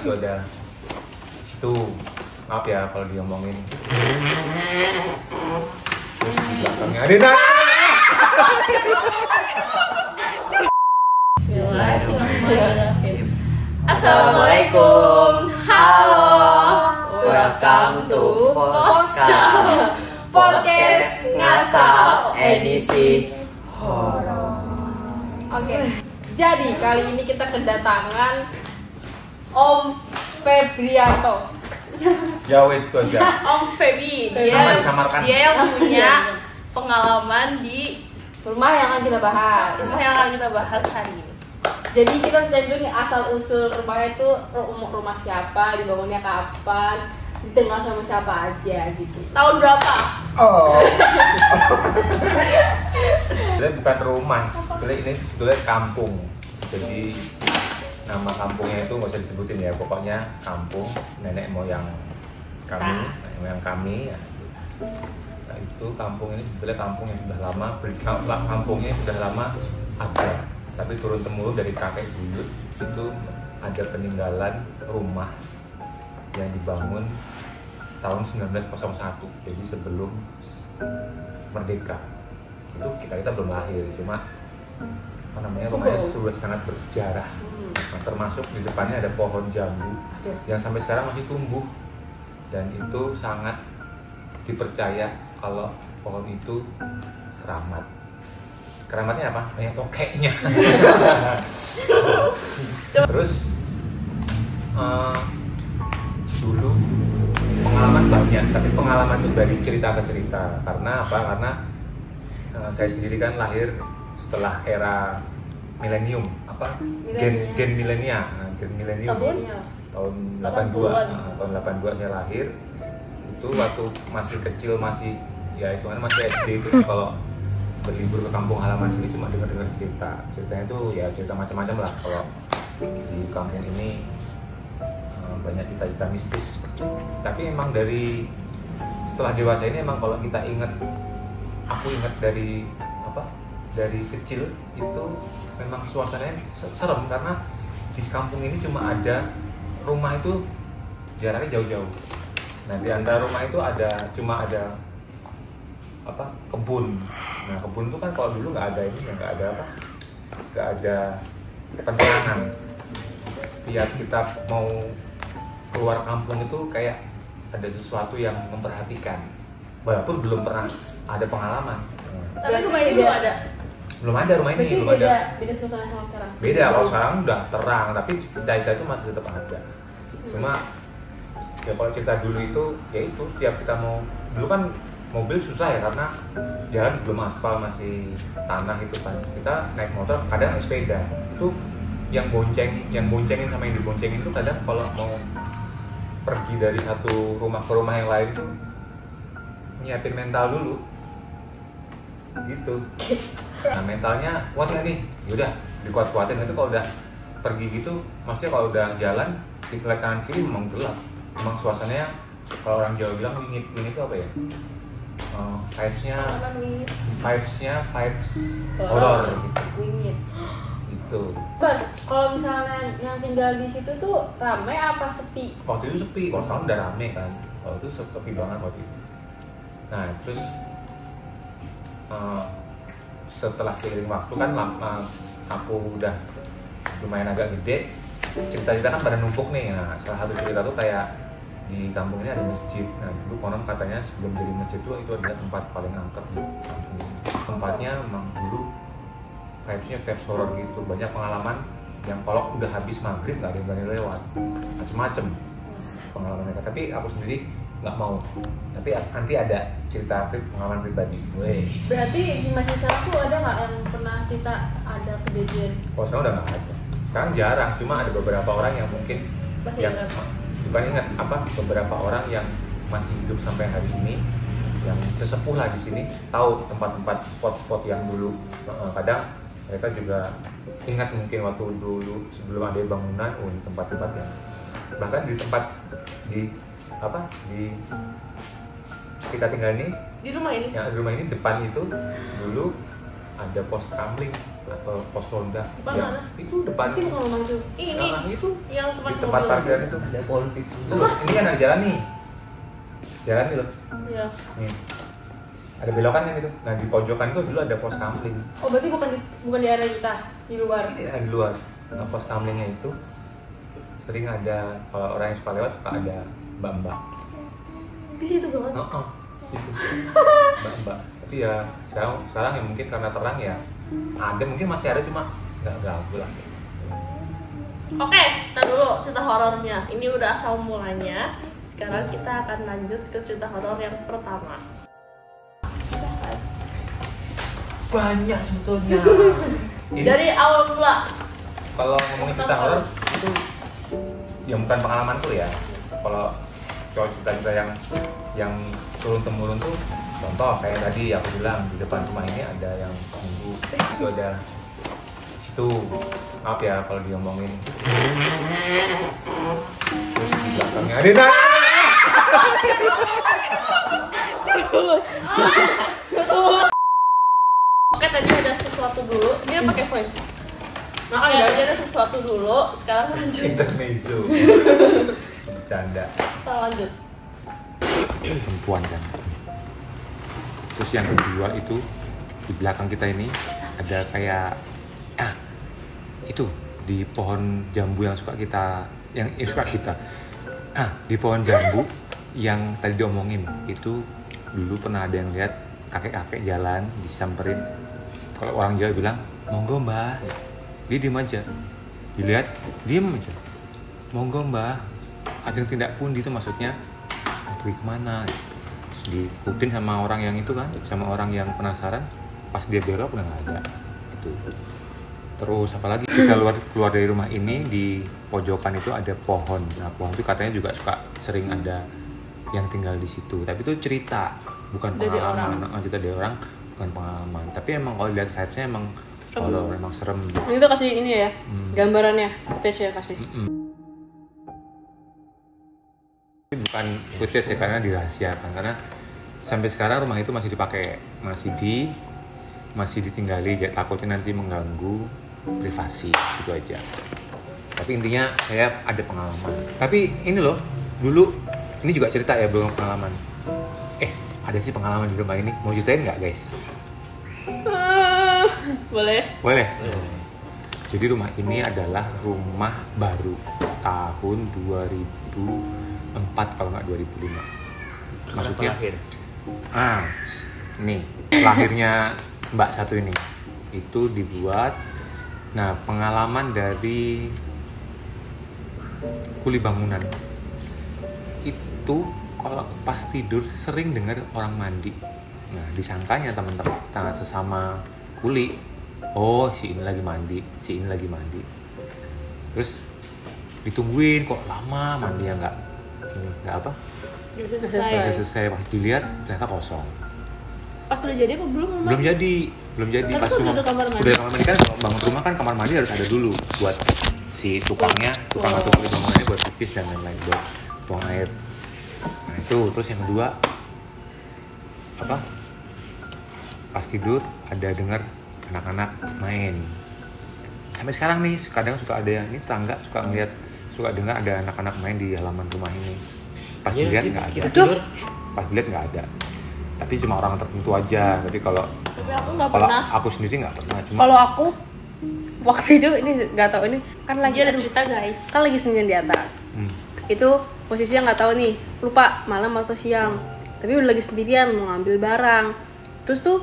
itu ada situ, maaf ya kalau diomongin. Terus di belakangnya ada Bismillahirrahmanirrahim. Assalamualaikum, halo, welcome to podcast ngasal edisi horor. Oke, jadi kali ini kita kedatangan Om Febrianto. ya wes itu aja. Om Febi, Nama disamarkan. dia yang punya pengalaman di Rumah yang akan kita bahas. rumah yang akan kita bahas hari ini. Jadi kita cari dulu nih asal usul rumahnya itu rumah siapa, dibangunnya kapan, ditinggal sama siapa aja gitu. Tahun berapa? Oh. Sebenarnya bukan rumah, sebenarnya ini sebetulnya kampung. Jadi nama kampungnya itu nggak usah disebutin ya, pokoknya kampung nenek moyang kami, nenek moyang kami. Ya. Nah, itu kampung ini sebetulnya kampung yang sudah lama, kampungnya sudah lama ada, tapi turun temurun dari kakek buyut itu ada peninggalan rumah yang dibangun tahun 1901, jadi sebelum merdeka. Itu kita belum lahir, cuma apa namanya, rumahnya sudah sangat bersejarah. Nah, termasuk di depannya ada pohon jambu yang sampai sekarang masih tumbuh, dan itu sangat dipercaya kalau pohon itu keramat. Keramatnya apa? Banyak tokeknya. Terus dulu pengalaman banyak, tapi pengalaman itu dari cerita ke cerita. Karena apa? Karena saya sendiri kan lahir setelah era milenium, apa? Gen milenial. Nah, gen milenium tahun 82. Tahun 82 saya lahir. Itu waktu masih kecil, masih ya itu kan masih SD itu, kalau berlibur ke kampung halaman sini cuma dengar ceritanya itu ya cerita macam-macam lah. Kalau di kampung ini banyak cerita-cerita mistis. Tapi emang dari setelah dewasa ini emang kalau kita ingat, aku ingat dari dari kecil itu memang suasananya serem, karena di kampung ini cuma ada rumah itu jaraknya jauh-jauh. Nah, di antara rumah itu cuma ada kebun. Nah, kebun itu kan kalau dulu nggak ada ini, nggak ada penerangan. Setiap kita mau keluar kampung itu kayak ada sesuatu yang memperhatikan, walaupun belum pernah ada pengalaman. Tapi rumah ini belum ada. Belum ada rumah ini, belum ada. Beda suasana sama sekarang. Beda, kalau sekarang udah terang, tapi cerita itu masih tetap ada. Cuma ya kalau cerita dulu itu, ya itu tiap kita mau, dulu kan mobil susah ya, karena jalan belum aspal, masih tanah itu kan. Kita naik motor, kadang naik sepeda. Itu yang boncengin sama yang diboncengin itu kadang kalau mau pergi dari satu rumah ke rumah yang lain tuh nyiapin mental dulu gitu. Nah, mentalnya kuat nggak nih? Yaudah dikuat-kuatin. Itu kalau udah pergi gitu, maksudnya kalau udah jalan di kanan kiri memang gelap, memang suasananya kalau orang Jawa bilang wingit itu apa ya? Vibes-nya horor gitu. Wingit. Gitu. Kalau misalnya yang tinggal di situ tuh ramai apa sepi? Waktu itu sepi, kalau sekarang udah rame kan. Kalau itu sepi banget waktu itu. Nah, terus setelah seiring waktu kan aku udah lumayan agak gede, cerita-cerita kan pada numpuk nih. Nah, salah satu cerita tuh kayak di kampung ini ada masjid. Nah, dulu konon katanya sebelum jadi masjid itu adalah tempat paling angker di kampung ini. Tempatnya memang dulu vibes-nya vibes horror gitu, banyak pengalaman yang kalau udah habis maghrib nggak ada yang berani lewat, macem-macem pengalaman mereka. Tapi aku sendiri nggak mau, tapi nanti ada cerita pengalaman pribadi. Berarti di masjid sekarang tuh ada nggak yang pernah kita ada kejadian? Kalau sekarang udah nggak ada, sekarang jarang. Cuma ada beberapa orang yang mungkin Masih yang bukan ingat beberapa orang yang masih hidup sampai hari ini, yang sesepuh lah di sini, tahu tempat-tempat spot-spot yang dulu. Kadang mereka juga ingat mungkin waktu dulu sebelum ada bangunan, di tempat-tempat yang bahkan di tempat di kita tinggal ini, Di rumah ini? yang di rumah ini depan itu dulu ada pos kamling. atau pos ronda. Depan Ya, mana? itu depan. Nanti bukan rumah itu. Ini Itu yang tempat di tempat mobil. parkiran itu. Ada politis. Ini kan ada jalan nih. Jalan nih loh. Iya. Nih. Ada belokan kan itu. Nah, di pojokan itu dulu ada pos kamling. Oh berarti bukan di area kita, di luar. Ini ada di luar. Nah, pos kamlingnya itu sering ada, kalau orang yang suka lewat suka ada mbak-mbak. Di situ banget. Gitu. Mbak-mbak. Tapi ya sekarang ya mungkin karena terang ya ada, mungkin masih ada cuma nggak ganggu lah. Oke, kita dulu cerita horornya. Ini udah asal mulanya. Sekarang kita akan lanjut ke cerita horor yang pertama. Banyak sebetulnya. Ini Dari awal mula. kalau ngomongin cerita horor itu ya bukan pengalamanku ya. Kalau cerita-cerita yang turun temurun tuh, contoh kayak tadi aku bilang di depan rumah ini ada yang nunggu, itu ada situ, maaf ya kalau diomongin. Terus di belakangnya ada Oke, tadi ada sesuatu dulu. Dia pakai voice. Nah, tadi ada sesuatu dulu. Sekarang lanjut. intermezzo. Bercanda. Kita lanjut. Perempuan kan. Terus yang kedua itu di belakang kita ini ada kayak itu di pohon jambu yang suka kita di pohon jambu yang tadi diomongin itu dulu pernah ada yang lihat kakek-kakek jalan disamperin. Kalau orang Jawa bilang monggo mbah, dia diem aja, dilihat diem aja, monggo mbah, ajeng tindak pundi itu maksudnya pergi kemana. Terus diikutin sama orang yang itu kan, sama orang yang penasaran, pas dia belok udah nggak ada itu. Terus apalagi kita keluar dari rumah ini, di pojokan itu ada pohon. Nah pohon itu katanya juga suka sering ada yang tinggal di situ, tapi itu cerita bukan Dari pengalaman. Cerita dari orang bukan pengalaman, tapi emang kalau lihat vibesnya emang horor, emang serem gitu. Itu kasih ini ya, gambarannya, footage ya kasih. Bukan footage ya, karena dirahasiakan, karena sampai sekarang rumah itu masih dipakai, masih ditinggali, ya takutnya nanti mengganggu privasi gitu aja. Tapi intinya saya ada pengalaman. Tapi ini loh, dulu ini juga cerita ya, belum pengalaman. Ada sih pengalaman di rumah ini, mau ceritain nggak guys? Boleh. Boleh. Jadi rumah ini adalah rumah baru tahun 2004 kalau nggak 2005. Masuknya lahir. Nih lahirnya Mbak satu ini itu dibuat. Nah pengalaman dari kuli bangunan itu kalau pas tidur sering dengar orang mandi. Nah disangkanya teman-teman sesama kuli, oh si ini lagi mandi. Terus ditungguin kok lama mandi ya nggak selesai. Pas dilihat ternyata kosong. Pas udah jadi apa belum? Belum jadi Tapi pas kan cuma udah kamar mandi. udah kamar mandi kan. Kalau bangun rumah kan kamar mandi harus ada dulu buat si tukang atau kulit bangunannya buat pipis dan lain-lain, buat buang air. Nah itu. Terus yang kedua pas tidur ada dengar anak-anak main. Sampai sekarang nih kadang suka ada yang ini tangga suka dengar ada anak-anak main di halaman rumah ini. Pas dilihat nggak ada. Pas dilihat nggak ada. Tapi cuma orang tertentu aja. Jadi kalau Tapi aku nggak pernah. aku sendiri nggak pernah. Cuma Kalau aku waktu itu ini nggak tahu, ini kan lagi Ada cerita guys. kan lagi sendirian di atas. Itu posisinya nggak tahu nih, lupa malam atau siang. Tapi udah lagi sendirian mau ngambil barang. Terus tuh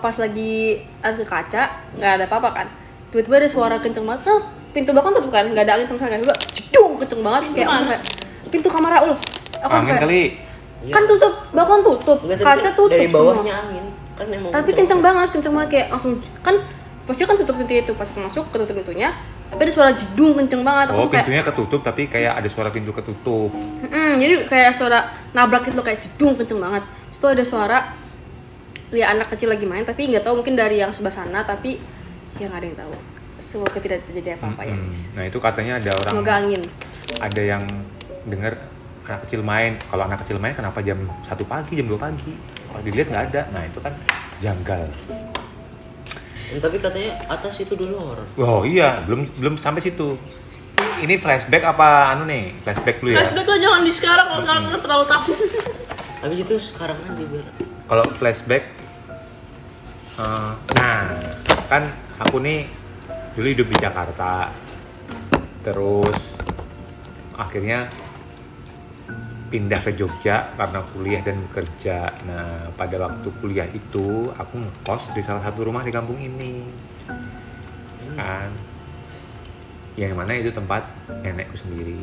pas lagi ada kaca nggak ada apa-apa kan. Tiba-tiba ada suara kenceng banget. Kan pintu belakang tutup kan, nggak ada angin sama sekali. Tiba jedung kenceng banget kayak langsung kayak pintu kamar Raul. Aku angin kayak, kali. kan tutup, belakang tutup, kaca tutup dari bawahnya semua. angin kan emang Tapi kenceng banget kayak langsung kan pasti kan tutup pintu itu, pas aku masuk ketutup pintunya, tapi ada suara jedung kenceng banget. Aku Oh tuh kayak, pintunya ketutup tapi kayak ada suara pintu ketutup. jadi kayak suara nabrak gitu loh, kayak jedung kenceng banget. Terus tuh ada suara ya anak kecil lagi main, tapi nggak tahu mungkin dari yang sebelah sana, tapi ya nggak ada yang tahu. Semoga tidak terjadi apa-apa ya guys. Nah itu katanya ada orang, Semoga angin. ada yang dengar anak kecil main. Kalau anak kecil main kenapa jam 1 pagi, jam 2 pagi? Kalau dilihat nggak ada. Nah itu kan janggal. Tapi katanya atas itu dulu horor. Oh iya, belum sampai situ. Ini flashback apa anu nih? Flashback dulu ya. Flashback lah, jangan di sekarang, kalau sekarang kita terlalu takut. Habis itu sekarang aja biar. Kalau flashback, nah kan aku nih dulu hidup di Jakarta, terus akhirnya pindah ke Jogja karena kuliah dan bekerja. Nah pada waktu kuliah itu aku ngekos di salah satu rumah di kampung ini, kan, yang mana itu tempat nenekku sendiri.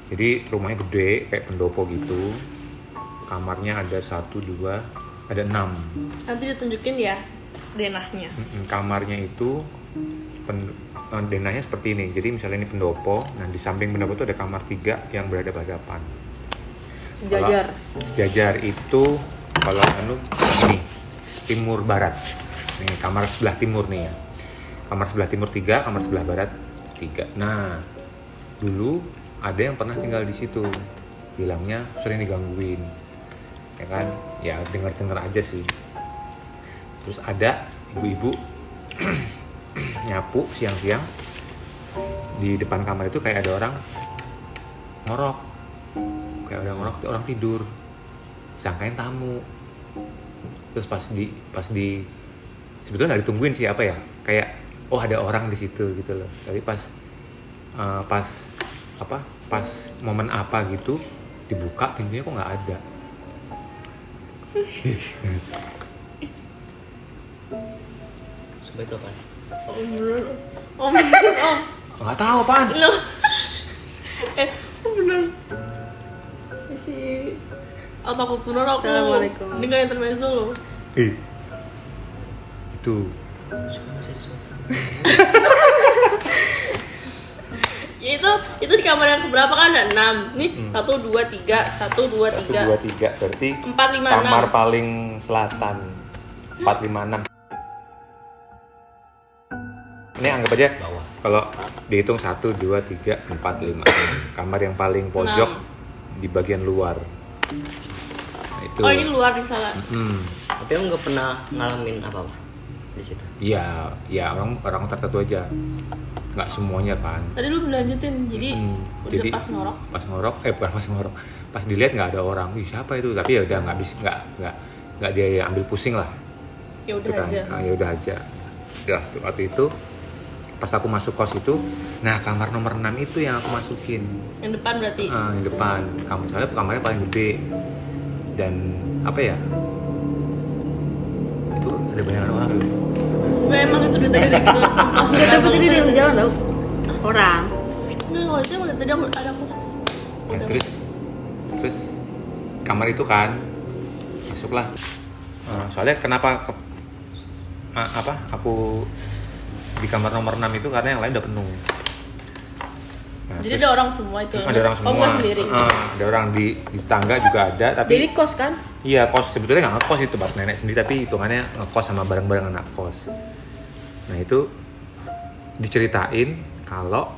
Jadi rumahnya gede kayak pendopo gitu. Kamarnya ada 1, 2, ada 6. Nanti ditunjukin ya denahnya. Kamarnya itu denahnya seperti ini. Jadi misalnya ini pendopo, nah di samping pendopo itu ada kamar 3 yang berhadapan-hadapan. Sejajar itu kalau anu ini timur barat. Nih kamar sebelah timur nih ya. Kamar sebelah timur 3, kamar sebelah barat 3. Nah, dulu ada yang pernah tinggal di situ. Bilangnya sering digangguin. Ya kan? Ya dengar-dengar aja sih. Terus ada ibu-ibu nyapu siang-siang di depan kamar itu kayak ada orang ngorok, kayak ada orang tidur, sangkain tamu. Terus pas di sebetulnya nggak ditungguin sih apa ya, kayak oh ada orang di situ gitu loh. Tapi pas momen apa gitu dibuka pintunya kok nggak ada. Sampai itu apa? Oh bener. Nggak tahu apaan. Loh. Bener. Si otakku bener aku. Assalamualaikum. Ini nggak intermezzo loh. Itu Ya itu di kamar yang keberapa kan ada 6. Nih 1, 2, 3, 1, 2, 3. 1, 2, 3 berarti 4, 5, 6. kamar paling selatan 4, 5, 6. Ini anggap aja Bawah. kalau dihitung 1, 2, 3, 4, 5. Kamar yang paling pojok 6. di bagian luar. Nah, itu. Oh ini luar nih salah. Tapi aku nggak pernah ngalamin apa-apa di situ. Iya, ya orang tertentu aja. Nggak semuanya kan. Tadi lu lanjutin, jadi udah Jadi, pas ngorok. Bukan pas ngorok. Pas dilihat nggak ada orang. Wih, siapa itu? Tapi ya udah nggak dia ambil pusing lah. Ya udah Itu kan. aja. Nah, ya udah aja. Udah waktu itu pas aku masuk kos itu, nah kamar nomor 6 itu yang aku masukin. Yang depan berarti. Yang depan. Soalnya kamarnya paling gede. Dan apa ya? Itu ada banyak orang tuh. Memang itu dari tadi gitu sumpah. Enggak, tapi tadi dia yang jalan tau orang. Enggak, kalau itu dari tadi aku ada kos. Ya, terus kamar itu kan masuklah. Soalnya kenapa aku di kamar nomor 6 itu karena yang lain udah penuh. Nah, Jadi terus ada orang semua itu. ada orang semua. Oh, bukan sendiri. Ada orang di tangga juga ada, tapi Jadi kos kan? iya kos, sebetulnya nggak ngekos itu bab nenek sendiri, tapi hitungannya ngekos sama barang-barang anak kos. Nah itu diceritain kalau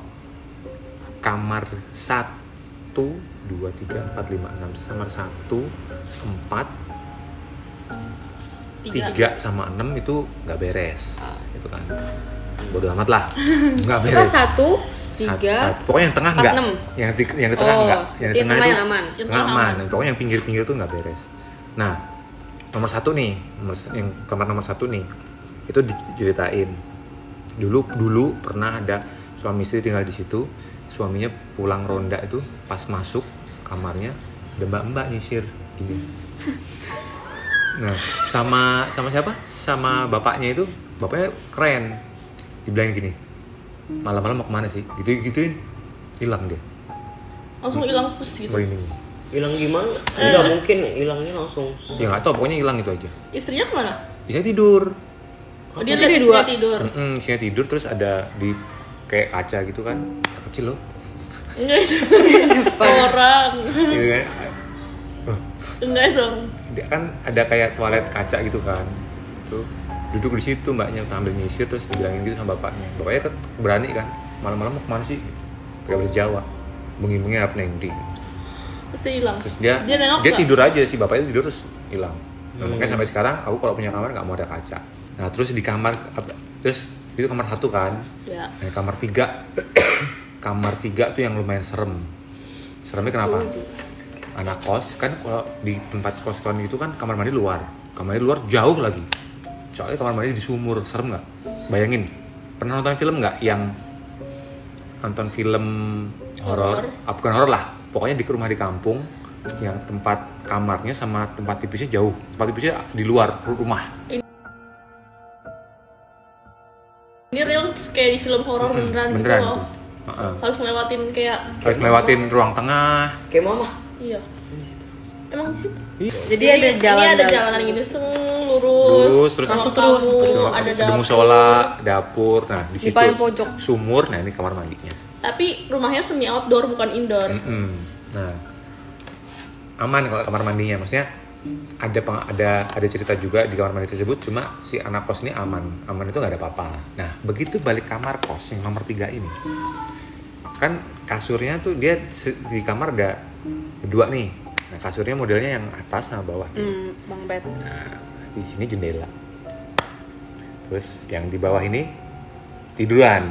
kamar 1, 2, 3, 4, 5, 6 kamar 1, 4, 3 sama 6 itu nggak beres, itu kan bodoh amat lah, nggak Kita beres. 1, 3, Pokoknya yang tengah 4, enggak, 6. yang di tengah enggak, yang di yang tengah tengah itu yang aman. Yang nggak tengah aman. aman. Pokoknya yang pinggir-pinggir tuh nggak beres. Nah nomor 1 nih, yang kamar nomor 1 nih, itu diceritain dulu pernah ada suami istri tinggal di situ. Suaminya pulang ronda itu pas masuk kamarnya ada mbak-mbak nyisir gini. Nah sama siapa? Sama bapaknya itu, bapaknya keren, dibilangin gini, malam-malam mau kemana sih? Gituin, hilang dia. Langsung hilang pus gitu. Merinding. Hilang gimana? Nggak mungkin hilangnya langsung. Ya nggak tahu, pokoknya hilang itu aja. Istrinya kemana? Bisa tidur. Oh, dia Jadi lihat dua. istrinya tidur. Isinya tidur, terus ada di kayak kaca gitu kan, kecil loh. Enggak itu. Orang. Gitu kan. Enggak dong. Dia kan ada kayak toilet kaca gitu kan. Tuh duduk di situ mbaknya sambil nyisir, terus dibilangin gitu sama bapaknya. Bapaknya kan berani kan, malam-malam mau kemana sih? Kayak bahasa Jawa. Bengi-bengi apa nengdi. Terus dia hilang. Terus dia nengok nggak? tidur aja sih, bapaknya tidur terus hilang. Nah, makanya sampai sekarang aku kalau punya kamar nggak mau ada kaca. Nah terus di kamar, terus itu kamar 1 kan. Ya. Nah, kamar 3 kamar 3 tuh yang lumayan serem. Seremnya kenapa? Anak kos kan, kalau di tempat kos-kosan itu kan kamar mandi luar jauh lagi. Soalnya kamar mandi di sumur, serem nggak? Bayangin, pernah nonton film nggak yang nonton film horor? Bukan horor lah, pokoknya di rumah di kampung yang tempat kamarnya sama tempat tipisnya jauh. Tempat tipisnya di luar rumah. Ini real kayak di film horor beneran gitu loh. Harus ngelewatin ruang tengah. Kayak mama. Iya. Emang di situ. Jadi ada jalan. Ini ada jalanan gini lurus terus masuk terus. ada ada dapur. musola, dapur. Nah, di situ paling pojok. sumur. Nah, ini kamar mandinya. Tapi rumahnya semi outdoor bukan indoor. Nah, aman kalau kamar mandinya. Maksudnya ada cerita juga di kamar mandi tersebut, cuma si anak kos ini aman itu nggak ada apa-apa. Nah, begitu balik kamar kos yang nomor 3 ini, kan kasurnya tuh dia di kamar ada 2 nih. Nah, kasurnya modelnya yang atas sama bawah. Bang bed. Nah, di sini jendela. Terus yang di bawah ini tiduran.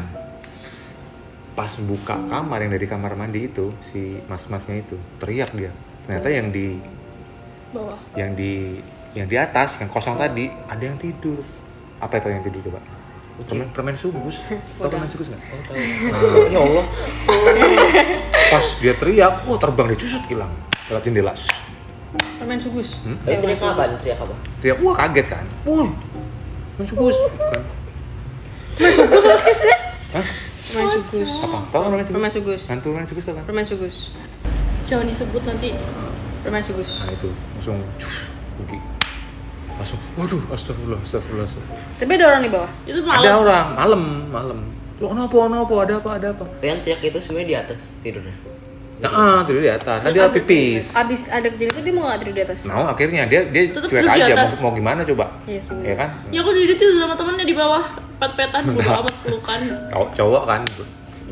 Pas buka kamar yang dari kamar mandi itu, si mas-masnya itu teriak dia. Ternyata yang di Bawah. yang di atas, yang kosong tadi, ada yang tidur. Apa itu yang tidur coba? Permen sugus. Tahu permen sugus nggak? Oh, tahu. Ya Allah. Pas dia teriak, terbang dia cusut hilang lewat jendela. Permen sugus. Teriak apa? Teriak, wah kaget kan? Permen sugus. Kan? Permen sugus apa sih? Hah? Permen sugus. Apa? Tahu permen sugus? Permen sugus. Hantu permen sugus tuh kan? Permen sugus. Jangan disebut nanti. Permen sugus. Nah itu langsung pergi. Langsung, waduh, astagfirullah. Tapi ada orang di bawah. Itu Ada malam. orang, malam. Kenapa? Ada apa? Yang teriak itu sebenarnya di atas tidurnya. Nah, tidur di atas. Tadi dia pipis. Abis ada kejadian itu dia mau nggak tidur di atas? Mau akhirnya dia Tetep cuek tidur di aja atas. mau gimana coba? Iya sih. Ya kan? Ya aku jadi tidur sama temennya di bawah pet-petan bodo amat pelukan. Cowok kan.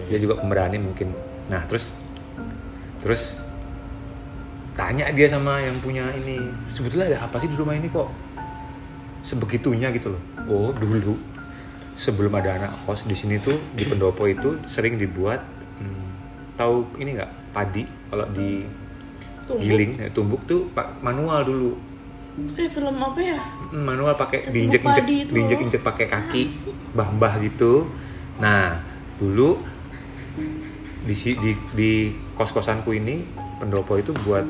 Dia juga pemberani mungkin. Nah, terus tanya dia sama yang punya ini, sebetulnya ada apa sih di rumah ini kok sebegitunya gitu loh. Oh, dulu sebelum ada anak kos di sini tuh di pendopo itu sering dibuat tahu ini nggak, padi kalau di giling tumbuk tuh manual dulu. Kayak film apa ya? Manual pakai Tumbuk padi itu diinjek pakai kaki mbah gitu. Nah, dulu di kos-kosanku ini pendopo itu buat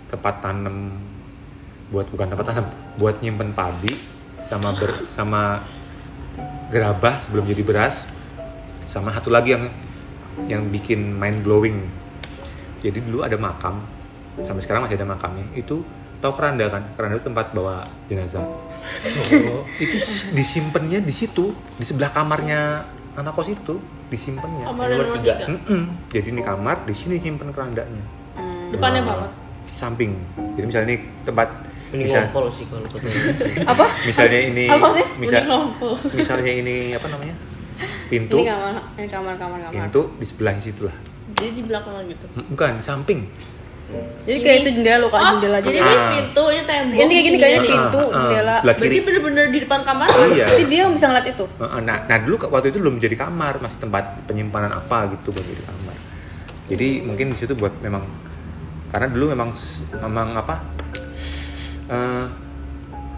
tempat tanam, buat nyimpen padi sama gerabah sebelum jadi beras, sama satu lagi yang bikin mind blowing. Jadi dulu ada makam, sampai sekarang masih ada makamnya. Itu tahu keranda kan? Keranda itu tempat bawa jenazah. Itu disimpannya di situ, di sebelah kamarnya anak kos itu disimpannya. Kamar Nomor nomor 3. 3. Jadi ini kamar, di sini simpen kerandanya. Depannya Nah, banget. samping. Jadi misalnya ini tempat Ini ngompol sih kalau ketemu. Apa? misalnya ini Apanya? misalnya ini apa namanya? Pintu. Ini kamar. Pintu di sebelah situ lah. Jadi di belakang gitu. Bukan, samping. Jadi kayak itu jendela loh, kan jendela aja. Jadi ini pintu, ini tembok. Ini kayak gini kayaknya Ini. pintu, jendela. Sebelah kiri. Berarti bener-bener di depan kamar. Iya. Jadi dia bisa ngeliat itu. Nah dulu waktu itu belum jadi kamar, masih tempat penyimpanan apa gitu buat jadi kamar. Jadi mungkin di situ buat memang, karena dulu memang apa,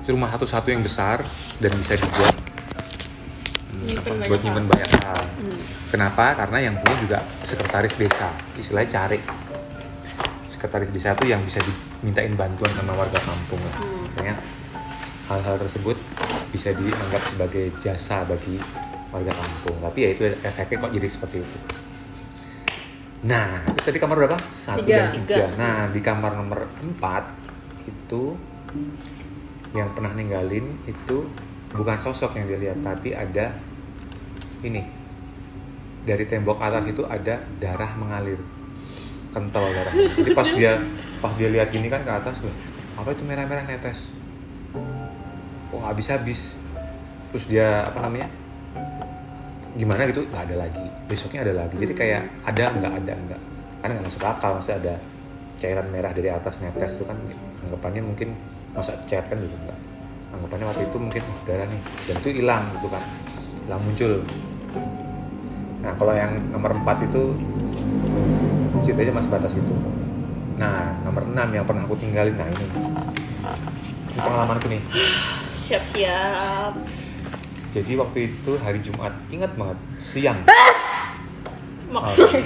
rumah satu-satu yang besar dan bisa dibuat buat nyimpen banyak hal. Kenapa? Karena yang punya juga sekretaris desa, istilahnya cari. Sekretaris desa itu yang bisa dimintain bantuan sama warga kampung lah. Makanya hal-hal tersebut bisa dianggap sebagai jasa bagi warga kampung. Tapi ya itu efeknya kok jadi seperti itu. Nah, itu tadi kamar berapa? 1 dan 3. Nah, di kamar nomor 4 itu yang pernah ninggalin itu bukan sosok yang dilihat, tapi ada ini. Dari tembok atas itu ada darah mengalir. Kental darah. Jadi pas dia lihat gini kan ke atas, loh, apa itu merah-merah netes? Kok nggak habis-habis? Terus dia apa namanya? Gimana gitu, nggak ada lagi. Besoknya ada lagi. Jadi kayak ada enggak. Karena nggak masuk akal, masih ada cairan merah dari atas netes itu kan anggapannya mungkin masa cat kan dulu enggak. anggapannya waktu itu mungkin darah nih, dan itu hilang gitu kan, hilang muncul. Nah kalau yang nomor 4 itu ceritanya masih batas itu. Nah nomor 6 yang pernah aku tinggalin, nah ini pengalamanku nih. Siap-siap. Jadi waktu itu hari Jumat, ingat banget, siang. Maksudnya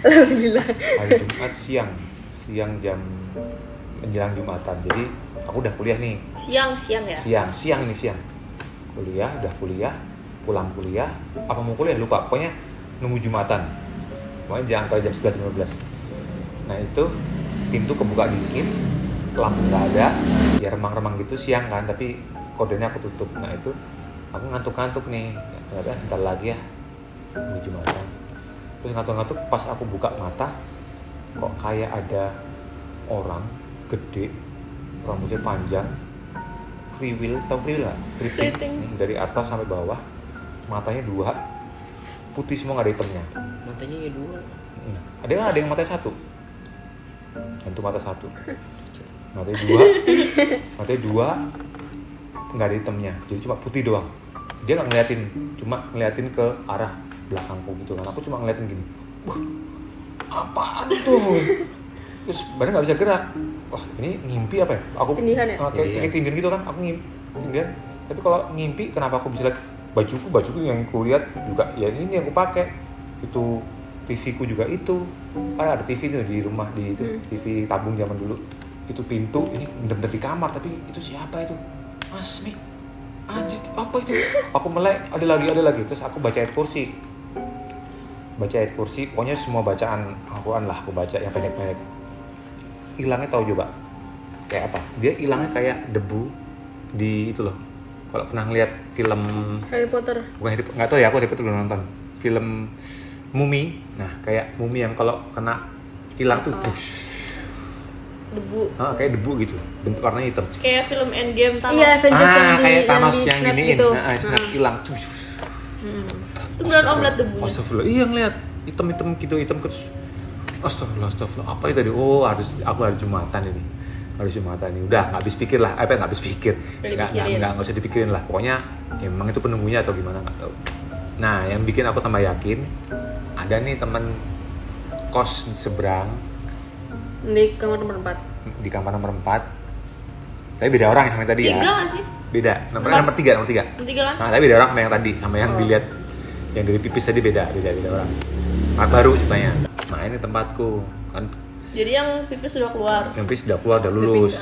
Alhamdulillah. Hari Jumat siang jam menjelang Jumatan. Jadi aku udah kuliah nih. siang ya? Siang. Udah kuliah, pulang kuliah, apa mau kuliah lupa. Pokoknya nunggu Jumatan. Pokoknya jangan kalau jam 11.15. Nah itu pintu kebuka dikit, lampu nggak ada, ya remang-remang gitu siang kan, tapi kodenya aku tutup. Nah itu aku ngantuk-ngantuk nih, nggak ada, ntar lagi ya nunggu Jumatan. Terus ngantuk-ngantuk pas aku buka mata, kok kayak ada orang gede, rambutnya panjang, kriwil, tau kriwil nggak? Keriting. Dari atas sampai bawah, matanya 2, putih semua nggak ada hitamnya. Matanya ya 2. Ada yang matanya 1, itu mata 1, matanya 2, nggak ada hitamnya, jadi cuma putih doang. Dia nggak ngeliatin, cuma ngeliatin ke arah belakangku gitu kan. Aku cuma ngeliatin gini, wah apaan tuh? Terus badan nggak bisa gerak. Wah ini ngimpi apa ya? Aku Tindihan ya? kayak tindihan gitu kan. Aku tindihan. Tapi kalau ngimpi, kenapa aku bisa lihat bajuku yang aku lihat juga ya ini yang aku pakai. Itu TV ku juga itu. Kan ada TV tuh di rumah di itu, TV tabung zaman dulu. Itu pintu ini bener-bener di kamar, tapi itu siapa itu? Asmi. Anjir, apa itu? Aku melek, ada lagi. Terus aku baca ayat kursi, pokoknya semua bacaan Al-Quran lah aku baca yang pendek-pendek. Hilangnya tahu coba kayak apa? Dia hilangnya kayak debu di itu loh. Kalau pernah ngeliat film Harry Potter. bukan nggak tahu ya, aku Harry Potter belum nonton. Film Mumi, nah kayak mumi yang kalau kena hilang tuh Debu. kayak debu gitu, bentuk warnanya hitam. Kayak film Endgame Thanos. Iya, Avengers yang di kayak Thanos di yang snap giniin, gitu. snap hilang. Itu beneran om liat debunya. Astagfirullah, iya ngeliat hitam gitu, hitam terus. Astagfirullah, apa itu tadi? Oh aku harus Jumatan ini. Udah nggak habis pikir lah, nggak habis pikir, nggak usah dipikirin lah. Pokoknya ya, memang itu penunggunya atau gimana nggak tahu. Nah yang bikin aku tambah yakin, ada nih teman kos seberang Di kamar nomor 4. di kamar nomor 4. Tapi beda orang yang tadi ya. 3 nggak sih? Beda. Nomor 3. 3 kan? Nah, tapi beda orang sama yang tadi, sama yang dilihat yang dari pipis tadi beda orang. Tempat baru ceritanya. Nah, ini tempatku kan. Jadi yang pipis sudah keluar. Yang pipis sudah keluar, udah lulus.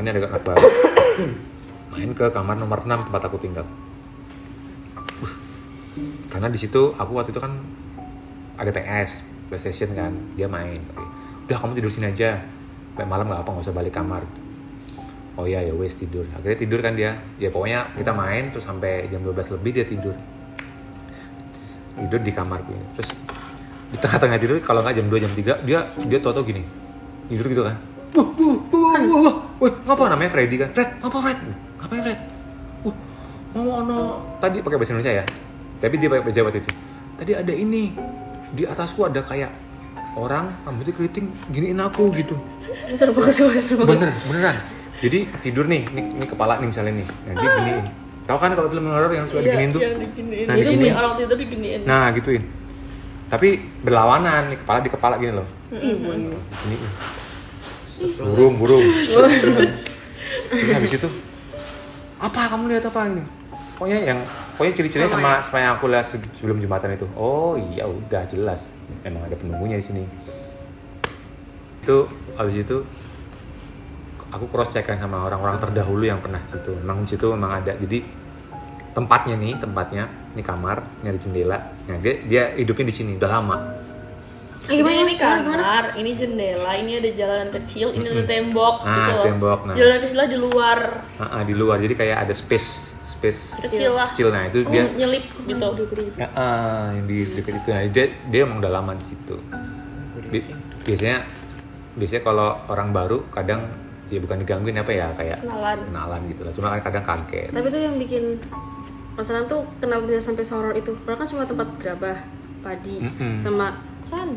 Ini ada anak baru. Main ke kamar nomor 6 tempat aku tinggal. Karena di situ aku waktu itu kan ada PlayStation kan, dia main. Udah kamu tidur sini aja, sampai malam nggak apa, nggak usah balik kamar. Oh iya ya wes tidur. Akhirnya tidur kan dia. Ya pokoknya kita main terus sampai jam 12 lebih dia tidur di kamar gue. Terus di tengah-tengah tidur kalau nggak jam 2 jam 3 dia tau gini tidur gitu kan. Wah, ngapa namanya Freddy kan? Ngapain Fred? Mau tadi pakai bahasa Indonesia ya. Tapi dia pakai bahasa Jawa itu. Tadi ada ini di atasku ada kayak orang rambutnya keriting giniin aku gitu. Beneran. Jadi tidur nih, ini kepala nih misalnya nih. Nah, dia giniin. Tahu kan kalau film horor yang suka diginiin tuh? Yang diginiin. Nah, Itu diginiin. orang tidur diginiin. Nah, gituin. Tapi berlawanan nih, kepala di kepala gini loh. Giniin. Burung. Terus habis itu apa kamu lihat apa ini? Pokoknya ciri-cirinya sama yang aku lihat sebelum Jumatan itu. Oh iya udah jelas, emang ada penunggunya di sini. Itu habis itu aku cross check kan sama orang-orang terdahulu yang pernah situ. Memang di situ memang ada. Jadi tempatnya ini kamar, ini ada jendela. Nah dia hidupnya di sini udah lama. Ini kamar, ini jendela, ini ada jalan kecil, ini ada tembok gitu loh. Tembok. Nah. Jalan kecilnya di luar. Di luar. Jadi kayak ada space Kecil lah. Nah, itu dia nyelip gitu. yang di dekat itu. Nah, dia emang udah lama di situ. Biasanya kalau orang baru kadang ya bukan digangguin apa ya, kayak kenalan gitu lah. Cuma kadang kaget. Tapi itu yang bikin masalah tuh kenapa bisa sampai soror itu? Padahal kan cuma tempat gerabah, padi, sama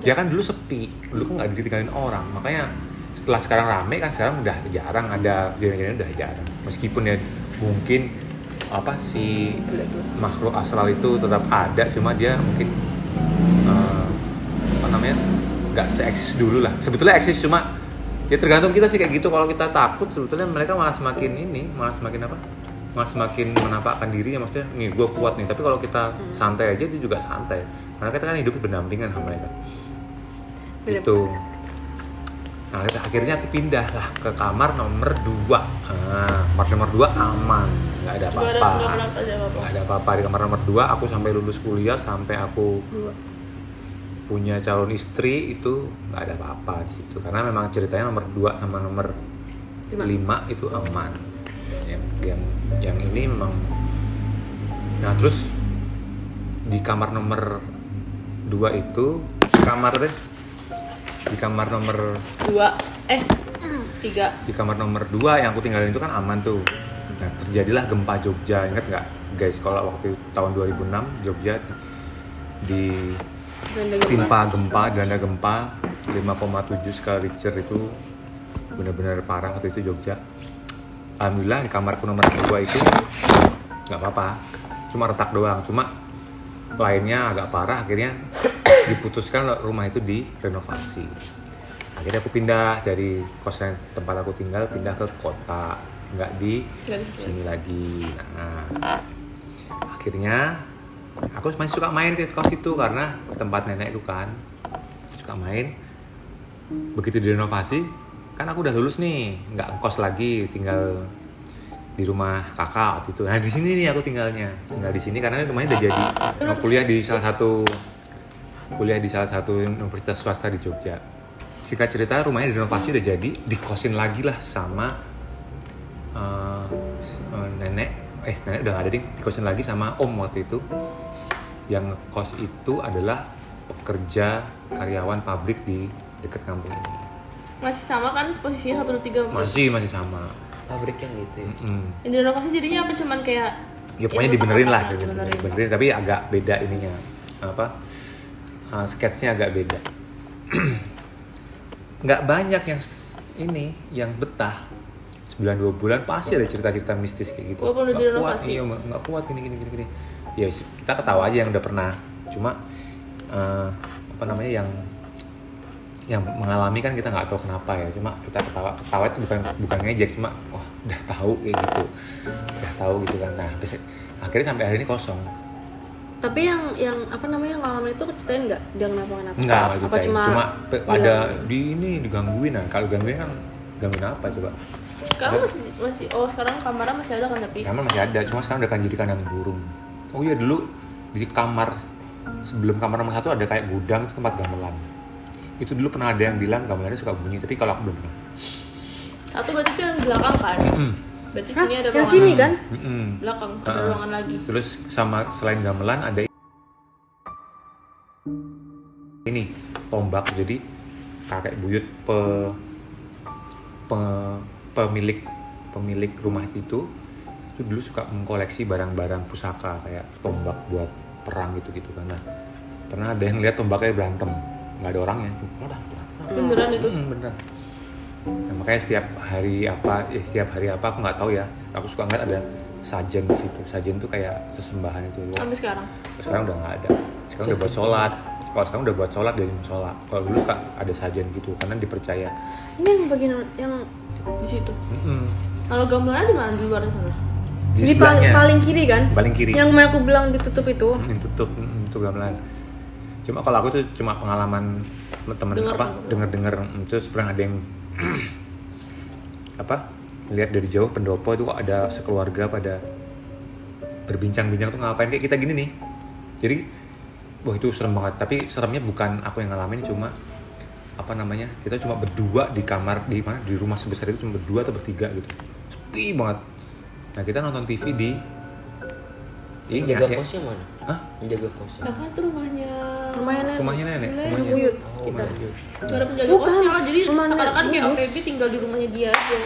dia kan dulu sepi, dulu kan nggak ditinggalin orang, makanya setelah sekarang rame kan sekarang udah jarang ada kejadian-kejadian, udah jarang. Meskipun ya mungkin apa si makhluk astral itu tetap ada, cuma dia mungkin apa namanya nggak se-eksis dulu lah. Sebetulnya eksis, cuma ya tergantung kita sih kayak gitu. Kalau kita takut sebetulnya mereka malah semakin menampakkan dirinya, maksudnya nih gue kuat nih. Tapi kalau kita santai aja, dia juga santai, karena kita kan hidup berdampingan sama mereka gitu. Nah akhirnya aku pindah lah ke kamar nomor 2. Kamar nomor 2 aman, nggak ada apa-apa. Nggak ada apa-apa di kamar nomor 2. Aku sampai lulus kuliah, sampai aku punya calon istri itu nggak ada apa-apa di situ, karena memang ceritanya nomor 2 sama nomor 5 itu aman. Yang ini memang. Nah terus di kamar nomor 2 itu di kamar nomor 3 di kamar nomor 2 yang aku tinggalin itu kan aman tuh. Nah terjadilah gempa Jogja, ingat nggak guys? Kalau waktu tahun 2006 Jogja dilanda gempa 5,7 skala Richter, itu benar-benar parah waktu itu Jogja. Alhamdulillah di kamarku nomor 2 itu nggak apa-apa, cuma retak doang, cuma lainnya agak parah. Akhirnya diputuskan rumah itu direnovasi. Akhirnya aku pindah dari kosan tempat aku tinggal, pindah ke kota, nggak di sini lagi. Nah akhirnya aku masih suka main ke kos itu karena tempat nenek itu kan, suka main. Begitu direnovasi kan aku udah lulus nih, nggak ngkos lagi, tinggal di rumah kakak waktu itu. Nah di sini nih aku tinggal di sini karena rumahnya udah jadi. Mau kuliah di salah satu universitas swasta di Jogja. Singkat cerita rumahnya direnovasi udah jadi, dikosin lagi lah sama nenek udah nggak ada, dikosin lagi sama om waktu itu. Yang kos itu adalah pekerja karyawan pabrik di dekat kampung ini. Masih sama kan posisinya 123? Masih sama. Pabrik yang gitu ya. Yang direnovasi jadinya apa, cuman kayak ya pokoknya dibenerin lah, dibenerin, tapi agak beda ininya, sketsnya agak beda. Nggak banyak yang betah. 9-2 bulan pasti ada cerita-cerita mistis kayak gitu. Walaupun udah direnovasi. Nggak kuat gini. Ya kita ketawa aja yang udah pernah. Cuma yang mengalami kan kita nggak tahu kenapa ya. Cuma kita ketawa itu bukan ngejek, cuma wah udah tahu kayak gitu, kan. Nah akhirnya sampai hari ini kosong. Tapi yang ngalamin itu ceritain nggak dia kenapa? Nggak apa cuma ada digangguin. Nah kalau gangguin kan gangguin apa coba? Sekarang masih sekarang kamarnya masih ada kan? Tapi kamar masih ada, cuma sekarang udah kan jadi kandang burung. Oh iya, dulu di kamar sebelum kamar nomor 1 ada kayak gudang, itu tempat gamelan. Itu dulu pernah ada yang bilang gamelannya suka bunyi, tapi kalau aku belum pernah. 1 berarti itu yang belakang kan? Berarti sini ada yang sini kan? Belakang ada ruangan lagi. Terus selain gamelan ada ini tombak, jadi kakek buyut pemilik rumah itu dulu suka mengkoleksi barang-barang pusaka kayak tombak buat perang gitu kan. Nah, pernah ada yang lihat tombaknya berantem, nggak ada orangnya. Beneran itu? Beneran. Nah, makanya setiap hari apa aku nggak tahu ya. Aku suka ngeliat ada sajen di situ. Sajen tuh kayak sesembahan itu loh. Sampai sekarang? Sekarang udah nggak ada. Sekarang udah buat sholat. Kalau sekarang udah buat sholat dari musola. Kalau dulu kak ada sajen gitu karena dipercaya. Ini yang bagian yang di situ. Kalau gamelan di mana, di luar sana? Di paling kiri kan? Paling kiri. Yang kemarin aku bilang ditutup itu. Ditutup itu gamelan. Cuma kalau aku tuh cuma pengalaman temen dengar terus pernah ada yang lihat dari jauh pendopo itu kok ada sekeluarga pada berbincang-bincang tuh ngapain kayak kita gini nih. Jadi wah itu serem banget, tapi seremnya bukan aku yang ngalamin, cuma kita cuma berdua di kamar di rumah sebesar itu, cuma berdua atau bertiga gitu, sepi banget. Nah kita nonton TV di ini jaga kosnya mana? Hah? Menjaga kosnya? Nah kan itu rumahnya nenek. Rumah buyut kita. Gak ada penjaga kosnya kan, jadi seakan-akan kayak OPB tinggal di rumahnya dia aja.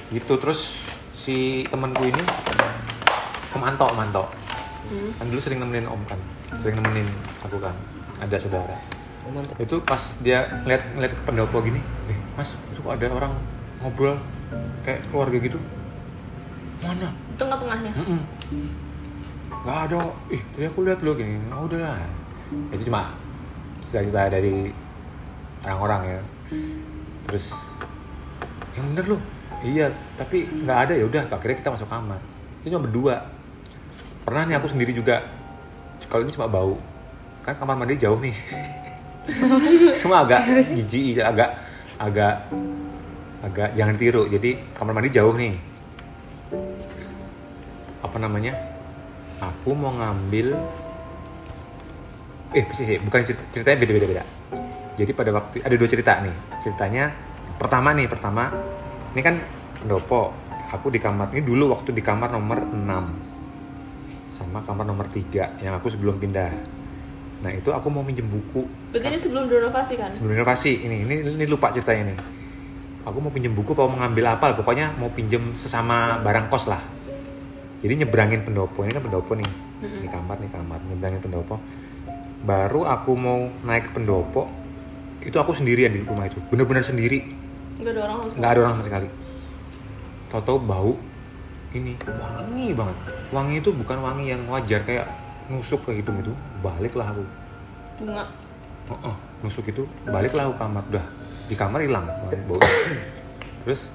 Gitu. Terus si temanku ini Manto. Kan dulu sering nemenin om kan, sering nemenin aku kan, ada saudara. Itu pas dia ngeliat ke pendopo gini, mas itu kok ada orang ngobrol kayak keluarga gitu, Mana? Tengah-tengahnya. Nggak ada. Tadi aku lihat lo gini. Oh udah lah. Itu cuma cerita dari orang-orang ya. Terus yang bener lo. Iya, tapi nggak ada, ya udah. Akhirnya kita masuk kamar. Itu cuma berdua. Pernah nih aku sendiri juga. Kalau ini cuma bau. Kan kamar mandi jauh nih. Semua agak jijik, agak jangan tiru. Jadi kamar mandi jauh nih. Apa namanya? Aku mau ngambil bukan ceritanya beda. Jadi pada waktu ada 2 cerita nih. Ceritanya pertama ini kan pendopo. Aku di kamar ini dulu waktu di kamar nomor 6 sama kamar nomor 3 yang aku sebelum pindah. Nah itu aku mau minjem buku. Berarti ini sebelum direnovasi kan? Sebelum renovasi, ini lupa ceritanya nih. Aku mau pinjem buku, mau ngambil apa, pokoknya mau pinjem sesama barang kos lah. Jadi nyebrangin pendopo, ini kan pendopo nih, di kamar nyebrangin pendopo. Baru aku mau naik ke pendopo, itu aku sendirian di rumah itu, bener-bener sendiri. Nggak ada orang sama sekali. Tahu-tahu bau, ini wangi banget. Wangi itu bukan wangi yang wajar kayak nusuk ke hidung itu, baliklah aku. Bunga. Nusuk itu, baliklah aku kamar, udah di kamar hilang bau. Terus,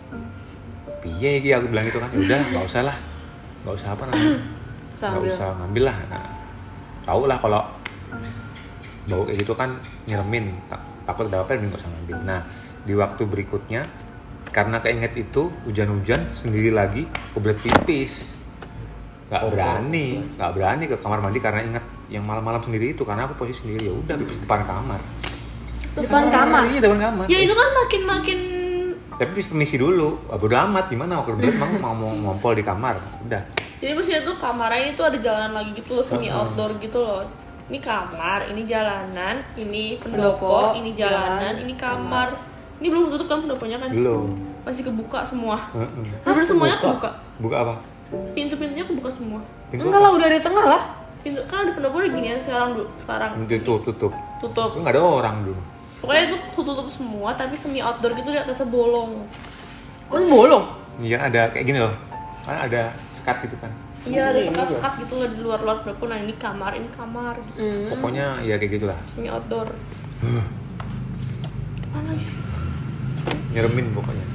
piye iki aku bilang itu kan, udah nggak usah lah. Nggak usah nggak usah ngambil lah. Nah, tahu lah kalau bau kayak gitu kan nyeremin, takut ada apa, nggak usah ngambil. Nah di waktu berikutnya karena keinget itu hujan-hujan sendiri lagi, aku belet pipis, nggak berani ke kamar mandi karena ingat yang malam-malam sendiri itu, karena aku posisi sendiri, ya udah pipis depan kamar. Iya depan kamar. Ya itu kan makin tapi permisi dulu, bodo amat, gimana aku bener mau ngompol di kamar, udah. Jadi maksudnya tuh kamarnya itu ada jalan lagi gitu loh, semi outdoor gitu loh. Ini kamar, ini jalanan, ini pendopo, ini jalanan, ini kamar. Ini belum tutup kan pendoponya kan? Belum. Masih kebuka semua. Hampir semuanya kebuka. Buka apa? Pintu-pintunya kebuka semua. Enggak lah, udah di tengah lah. Pintu kan ada pendopo udah ginian sekarang. Tutup. Nggak ada orang dulu. Pokoknya itu tutup semua, tapi semi outdoor gitu, di atasnya bolong. Bolong? Iya ada kayak gini loh, kan ada sekat gitu kan. Iya ada sekat-sekat gitu loh di luar-luar pendopo. Nah ini kamar gitu. Pokoknya ya kayak gitulah. Semi outdoor. Mana lagi? Nyeremin pokoknya.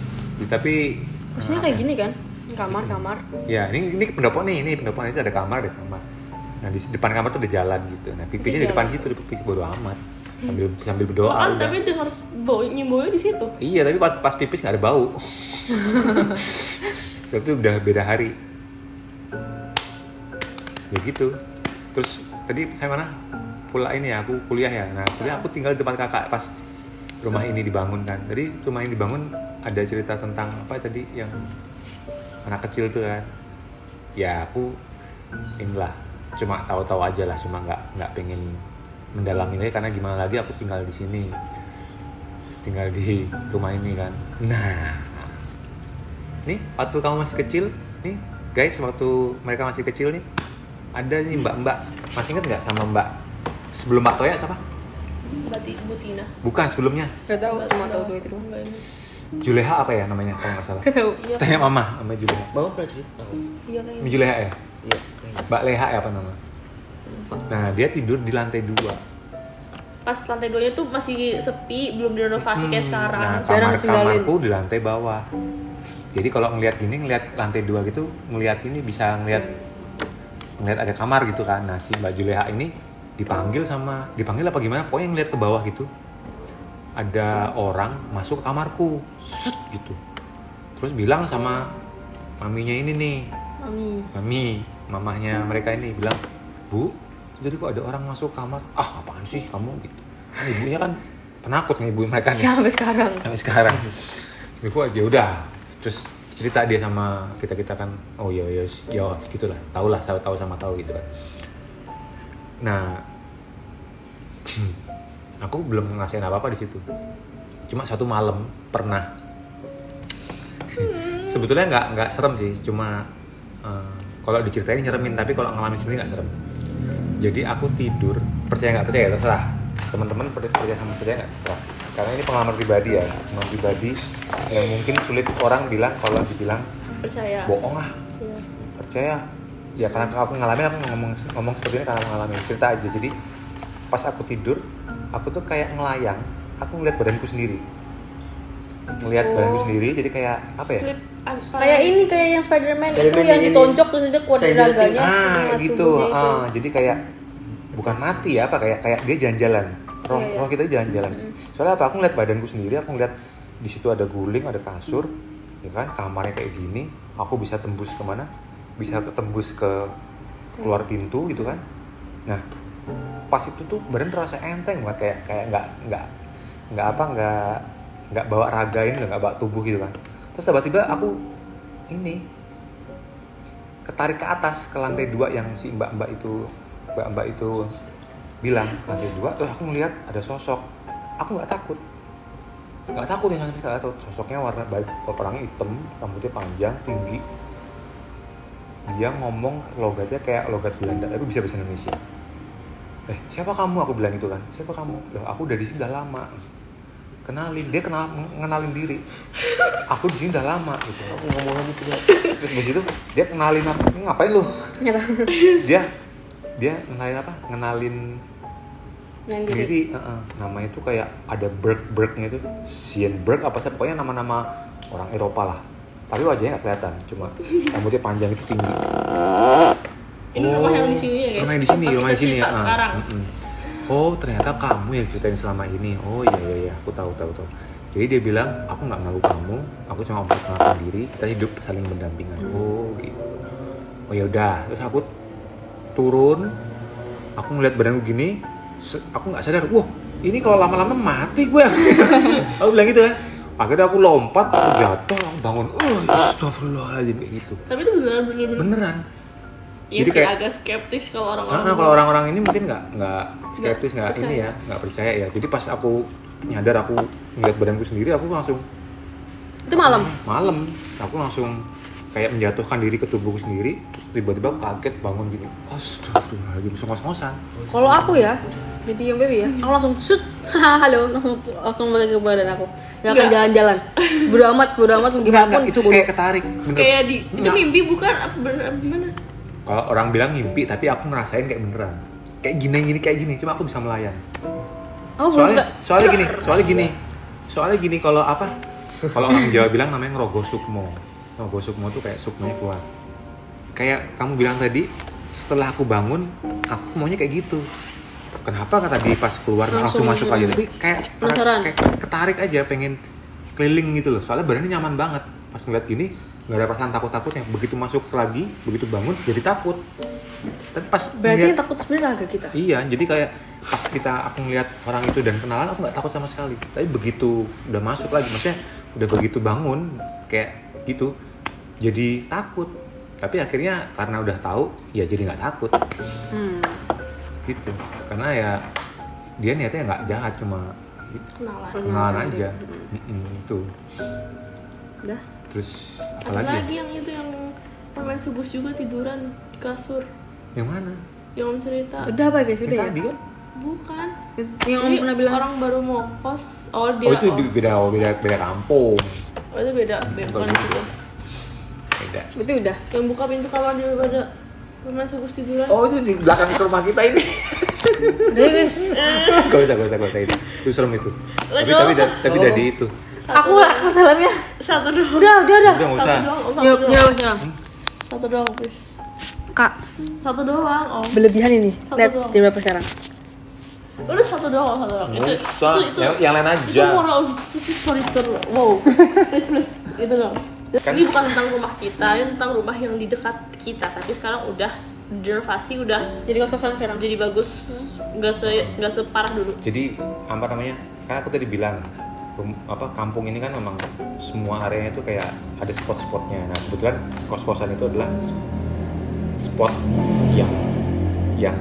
Tapi maksudnya kayak gini kan? Kamar. Ya ini pendopo nih, itu ada kamar. Nah di depan kamar tuh ada jalan gitu. Nah pipisnya di depan situ, pipis bodo amat. Sambil berdoa. Kan tapi dengar baunya di situ. Iya, tapi pas pipis nggak ada bau. Soalnya itu udah beda hari. Ya gitu. Terus tadi saya mana? Aku kuliah ya. Nah kuliah aku tinggal di tempat kakak pas rumah ini dibangun kan. Tadi rumah ini dibangun ada cerita tentang apa tadi yang anak kecil tuh kan. Ya aku inilah cuma tahu-tahu aja lah, cuma nggak pengen mendalaminya karena gimana lagi aku tinggal di sini, tinggal di rumah ini kan. Nah, nih waktu kamu masih kecil, nih guys, waktu mereka masih kecil nih, ada nih mbak-mbak, masih inget nggak sama mbak sebelum Mbak Toya siapa? Bu Tina. Bukan sebelumnya. Gak tahu, cuma tahu 2 itu doang. Juleha apa ya namanya kalau nggak salah? Gak tahu. Tanya mama, nama Juleha. Bawa pernah cerita. Iya kayaknya. Juleha ya? Iya, kayaknya. Mbak Leha ya apa nama? Nah dia tidur di lantai 2. Pas lantai 2-nya tuh masih sepi, belum direnovasi kayak sekarang. Nah Jarang ditinggalin. kamarku di lantai bawah. Jadi kalau ngelihat lantai 2 gitu, ngelihat ini bisa ngelihat ada kamar gitu kan. Nah si Mbak Juleha ini dipanggil apa gimana? Pokoknya ngelihat ke bawah gitu. Ada orang masuk ke kamarku, set gitu. Terus bilang sama maminya ini nih, mami, mamahnya mereka ini bilang, Bu, jadi kok ada orang masuk kamar? Ah, apaan sih kamu gitu? Kan ibunya kan penakut nih ibu mereka nih. Sampai sekarang. Ibu aja udah. Terus cerita dia sama kita kan, oh ya gitulah. Tahu gitu kan. Nah, aku belum ngerasain apa-apa di situ. Cuma satu malam pernah. Sebetulnya nggak serem sih, cuma kalau diceritain nyeremin, tapi kalau ngalamin sendiri nggak serem. Jadi aku tidur, percaya nggak percaya terserah. Teman-teman percaya sama percaya nggak terserah. Karena ini pengalaman pribadi ya, pengalaman pribadi yang mungkin sulit orang bilang kalau dibilang Percaya. bohong lah. Iya. Percaya ya, karena aku ngalamin, aku ngomong seperti ini karena aku ngalamin, cerita aja. Jadi pas aku tidur, aku tuh kayak ngelayang, aku ngeliat badanku sendiri, badanku sendiri, jadi kayak apa ya, Sleep Kayak ini, kayak yang Spider-Man itu Spider-Man yang ini. ditonjok terus itu keluar dari Stranger raganya. gitu. Jadi kayak bukan mati ya, apa kayak dia jalan-jalan, roh kita jalan-jalan. Soalnya apa, aku ngeliat badanku sendiri, aku ngeliat di situ ada guling, ada kasur, ya kan, kamarnya kayak gini, aku bisa tembus kemana, bisa tembus ke keluar pintu gitu kan. Nah pas itu tuh badan terasa enteng banget, kayak nggak bawa raga ini, nggak bawa tubuh gitu kan. Terus tiba-tiba aku ini ketarik ke atas, ke lantai 2 yang si mbak itu bilang, ke lantai 2. Terus aku melihat ada sosok, aku nggak takut yang nggak takut. Sosoknya warna orangnya hitam, rambutnya panjang, tinggi. Dia ngomong logatnya kayak logat Belanda, tapi bisa bahasa Indonesia. Siapa kamu? Aku bilang gitu kan. Siapa kamu? Loh, aku udah di sini udah lama. Kenalin, dia ngenalin diri. Aku di sini udah lama gitu. Aku ngomong gitu dia. Terus habis itu dia kenalin aku. Ngapain lu? Dia ngenalin apa? Ngenalin diri. Namanya itu kayak ada Berg-nya itu. Sienberg apa sih? Pokoknya nama-nama orang Eropa lah. Tapi wajahnya nggak kelihatan, cuma rambutnya panjang itu tinggi. Ini rumah yang di sini ya guys. Rumah di sini ya. Sekarang. Oh ternyata kamu yang ceritain selama ini. Oh iya, aku tahu. Jadi dia bilang, aku nggak ngaku kamu, aku cuma memperkenalkan diri, kita hidup saling berdampingan. Oh gitu. Oh ya udah, terus aku turun, aku ngeliat badanku gini, aku nggak sadar, wah ini kalau lama-lama mati gue. Aku bilang gitu kan. Akhirnya aku lompat, aku jatuh, aku bangun. Astagfirullahaladzim, kayak gitu. Tapi itu beneran. Iya Jadi sih, kayak agak skeptis kalau orang-orang. kalau orang-orang ini mungkin nggak skeptis, nggak ini ya, nggak percaya ya. Jadi pas aku nyadar, aku ngeliat badanku sendiri, aku langsung. Itu malam. Aku langsung kayak menjatuhkan diri ke tubuhku sendiri, terus tiba-tiba kaget bangun gini. Astagfirullahaladzim, ngos-ngosan. Kalau aku ya, jadi yang baby ya, aku langsung shoot, halo, langsung balik ke badan aku. Gak akan jalan-jalan. Bodo amat gimana pun. Itu kayak ketarik. Bener. Kayak itu mimpi bukan? Bener gimana? Kalau orang bilang mimpi, tapi aku ngerasain kayak beneran. Kayak gini, cuma aku bisa melayang. Oh, Soalnya gini, kalau apa? Kalau orang Jawa bilang namanya ngerogoh sukmo. Ngerogoh sukmo tuh kayak sukmonya keluar. Kayak kamu bilang tadi, setelah aku bangun, aku maunya kayak gitu. Kenapa tadi pas keluar langsung masuk aja, tapi kayak ketarik aja, pengen keliling gitu loh. Soalnya badannya nyaman banget. Pas ngeliat gini, nggak ada perasaan takut-takutnya. Begitu masuk lagi, begitu bangun jadi takut. Tapi pas berarti yang takut sebenarnya raga kita. Iya, jadi kayak pas aku ngeliat orang itu dan kenalan, aku nggak takut sama sekali. Tapi begitu udah masuk lagi, maksudnya udah begitu bangun kayak gitu, jadi takut. Tapi akhirnya karena udah tahu, ya jadi nggak takut. Gitu. Karena ya dia niatnya nggak jahat, cuma kenalan aja. Itu. Udah. Terus Ada lagi yang itu yang pemain sugus juga tiduran di kasur. Yang mana? Yang cerita. Udah apa guys, udah ya? Tadi kan? Bukan. Yang om pernah bilang orang baru mau kos. Oh dia. Oh itu beda kampung. Oh itu beda bukan itu. Beda. itu udah. Yang buka pintu kamar dia pada pemain sugus tiduran. Oh itu di belakang rumah kita ini. Udah guys. Gak usah itu. Itu serem itu. Tapi dari itu. Aku dalamnya. Satu doang. Udah. Udah nggak usah. Jawab. Satu doang, please. Kak, Satu doang, Om. berlebihan ini. Satu Lihat doang. jam berapa sekarang? Udah satu doang. Itu yang lain itu aja. moral itu story wow. Please itu dong. Kan- Ini bukan tentang rumah kita, ini tentang rumah yang di dekat kita. Tapi sekarang udah direnovasi, udah Jadi kos-kosan sekarang. jadi bagus. Nggak separah dulu. Jadi apa namanya? Kan aku tadi bilang kampung ini kan memang semua areanya itu kayak ada spot-spotnya. Nah kebetulan kos-kosan itu adalah spot yang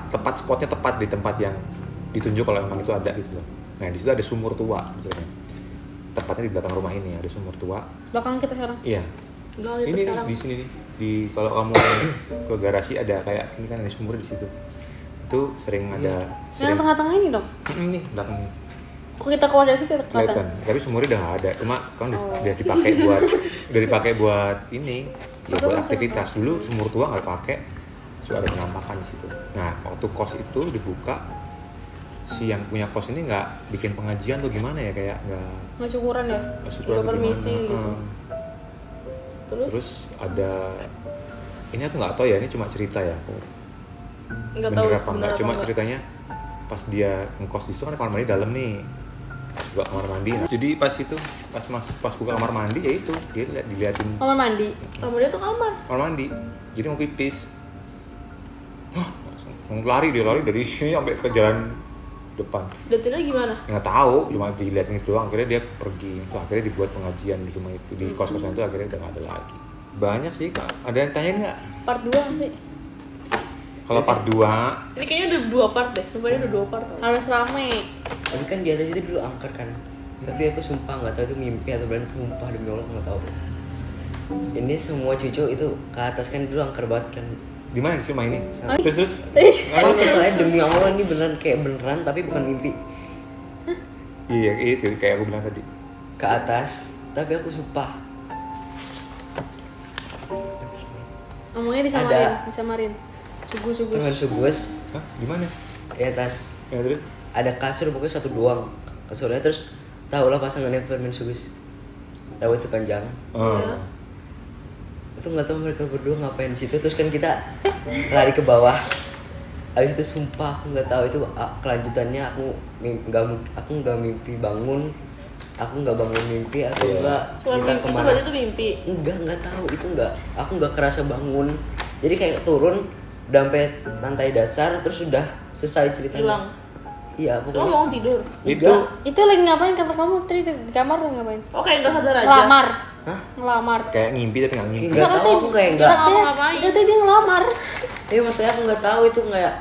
tepat spotnya tepat di tempat yang ditunjuk kalau memang itu ada gitu loh. Nah di situ ada sumur tua sebetulnya. Tepatnya di belakang rumah ini ada sumur tua. Belakang kita sekarang. Iya. Nggak, Ini nih, sekarang. di sini nih. Kalau kamu ke garasi ada kayak ini kan ada sumur di situ. Itu sering ada. Yang tengah-tengah ini dong. Ini belakang ini. Kok kita keluar dari situ kelihatan? kelihatan. Tapi sumurnya udah nggak ada. Cuma kan udah dipakai buat ini, ya buat aktivitas. Dulu sumur tua nggak dipakai, sudah ada penampakan di situ. Nah waktu kos itu dibuka, si yang punya kos ini nggak bikin pengajian tuh gimana ya, kayak Nggak syukuran ya? syukuran Nggak permisi gimana. gitu. Terus ada, ini aku nggak tahu ya, ini cuma cerita ya, aku Nggak tahu bener apa enggak. bener Cuma apa ceritanya pas dia ngekos di situ kan kamar mandi dalam nih, buka kamar mandi. Nah, jadi pas buka kamar mandi ya itu dia diliatin Kamar mandi. kamar dia tuh kamar. kamar mandi. Jadi mau pipis, langsung lari dari sini sampai ke jalan depan. Detailnya gimana? Nggak tahu, cuma dilihatin itu doang. Akhirnya dia pergi. Terus akhirnya dibuat pengajian di rumah itu, di kos-kosan itu. Akhirnya udah nggak ada lagi. Banyak sih Kak. Ada yang tanyain nggak? Part 2 sih. Kalau part 2 Ini kayaknya udah 2 part deh. Sumpah ini udah 2 part. Tau. Harus rame. Tapi kan di atas itu dulu angker kan. Tapi aku sumpah nggak tahu itu mimpi atau benar, sumpah demi Allah nggak tahu. Ini semua cucu itu ke atas kan dulu angker banget kan. di mana di rumah ini? Terus Kalau masalahnya demi Allah ini beneran kayak beneran tapi bukan mimpi. iya itu kayak aku bilang tadi. Ke atas, tapi aku sumpah. Ngomongnya disamarin. Sugus. Permen sugus Hah? Di mana? di atas. Ya terus? Ada kasur pokoknya satu doang. Kasurnya terus tau lah pasangannya permen sugus. Rambutnya panjang. Oh. Itu nggak tahu mereka berdua ngapain di situ. Terus kan kita lari ke bawah. Habis itu sumpah aku nggak tahu itu kelanjutannya. Aku nggak mimpi bangun. Aku nggak bangun mimpi atau enggak Cuma kita mimpi itu kemana? berarti itu mimpi. Nggak tahu itu nggak. Aku nggak kerasa bangun. Jadi kayak turun udah sampai lantai dasar terus udah selesai ceritanya. Hilang. Iya Kamu pokoknya. mau tidur. Itu Itu lagi ngapain kata kamu tadi di kamar lu ngapain? Oke, nggak sadar aja. Ngelamar. Hah? Ngelamar. kayak ngimpi tapi nggak ngimpi. Nggak tahu aku kayak nggak. Nggak ngapain. Katanya dia ngelamar. Maksudnya aku nggak tahu itu kayak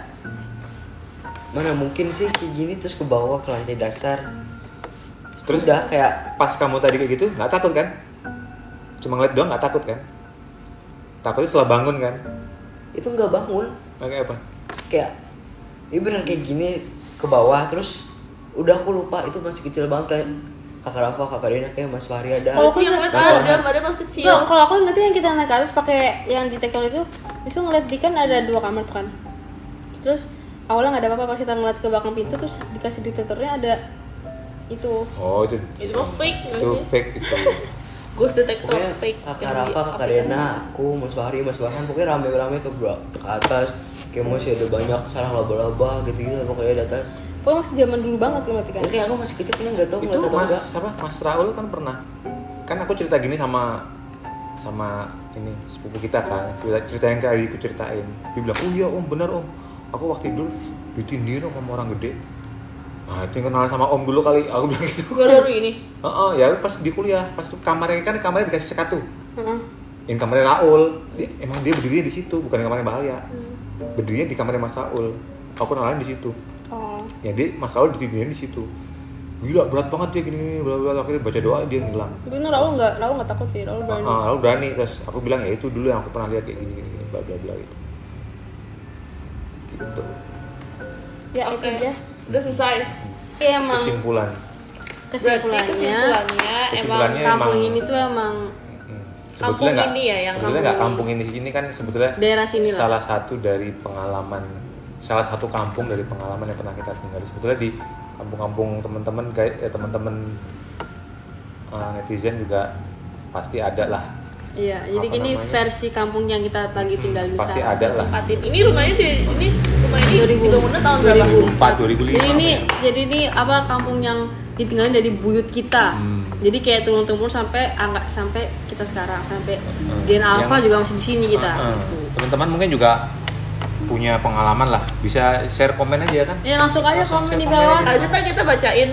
mana mungkin sih kayak gini terus ke bawah ke lantai dasar. Terus Udah kayak pas kamu tadi kayak gitu nggak takut kan? Cuma ngeliat doang nggak takut kan? Takutnya setelah bangun kan? itu nggak bangun. Kayak apa? Kayak ini beneran kayak gini ke bawah terus udah aku lupa itu masih kecil banget kayak kakak Rafa, kakak Dina, kayak Mas Fahri ada. Kalau Kalau yang ngeliat Mas Warna. ada pas kecil. Nggak, kalau aku ngerti yang kita naik ke atas pakai yang detektor itu, bisa ngeliat di kan ada 2 kamar tuh kan. Terus awalnya nggak ada apa-apa, pas kita ngeliat ke belakang pintu terus dikasih detektornya ada itu. Oh itu Itu mah fake nggak itu sih? fake itu. Ghost detector Pokoknya fake. kakak yang di Rafa, kakak aplikasi. Dina, aku, Mas Fahri, Mas Farhan, pokoknya rame-rame ke atas. Kayak masih ada banyak sarang laba-laba gitu-gitu pokoknya di atas. Pokoknya masih zaman dulu banget kan berarti kan. Terus kayak aku masih kecil kan nggak tahu Itu ngeliat atau Mas enggak. Mas Raul kan pernah. Kan aku cerita gini sama ini sepupu kita kan. Cerita yang kayak aku ceritain. Dia bilang, "Oh iya Om, benar Om. Aku waktu tidur ditindir sama orang gede." Nah, itu yang kenal sama Om dulu kali. Aku bilang gitu. Baru-baru ini. Ya pas di kuliah, pas itu kamarnya dikasih sekat tuh. Heeh. Yang kamarnya Raul, emang dia berdirinya di situ, bukan di kamarnya Bahaya. Berdirinya di kamarnya Mas Raul. Aku kenalan di situ. Oh. Ya dia Mas Raul ditidurin di situ. Gila berat banget ya gini bla bla, akhirnya baca doa dia ngilang. Tapi itu Raul nggak takut sih, Raul berani. Lalu berani, terus aku bilang ya itu dulu yang aku pernah lihat kayak gini bla bla bla gitu. Gitu. Ya Oke. itu dia. Udah selesai. Iya emang Kesimpulan. Berarti kesimpulannya emang kampung ini tuh emang Kampung Sebetulnya ini ya, yang sebetulnya nggak kampung ini kan sebetulnya daerah sini lah. salah satu kampung dari pengalaman yang pernah kita tinggal. Sebetulnya di kampung-kampung teman-teman teman-teman netizen juga pasti ada lah. Iya, jadi Apa gini namanya? versi kampung yang kita lagi tinggalin Pasti sekarang. ada lah. tempatin. Ini rumah ini dibangunnya tahun 2000. berapa? 2004 2005. Jadi ini apa kampung yang ditinggalin dari buyut kita. Jadi kayak turun-turun sampai kita sekarang sampai Gen Alpha Yang- juga masih di sini kita. Gitu. Teman-teman mungkin juga punya pengalaman lah, bisa share komen aja kan, Ya langsung aja Langsung komen di share komen bawah. aja. Aja tak kita bacain.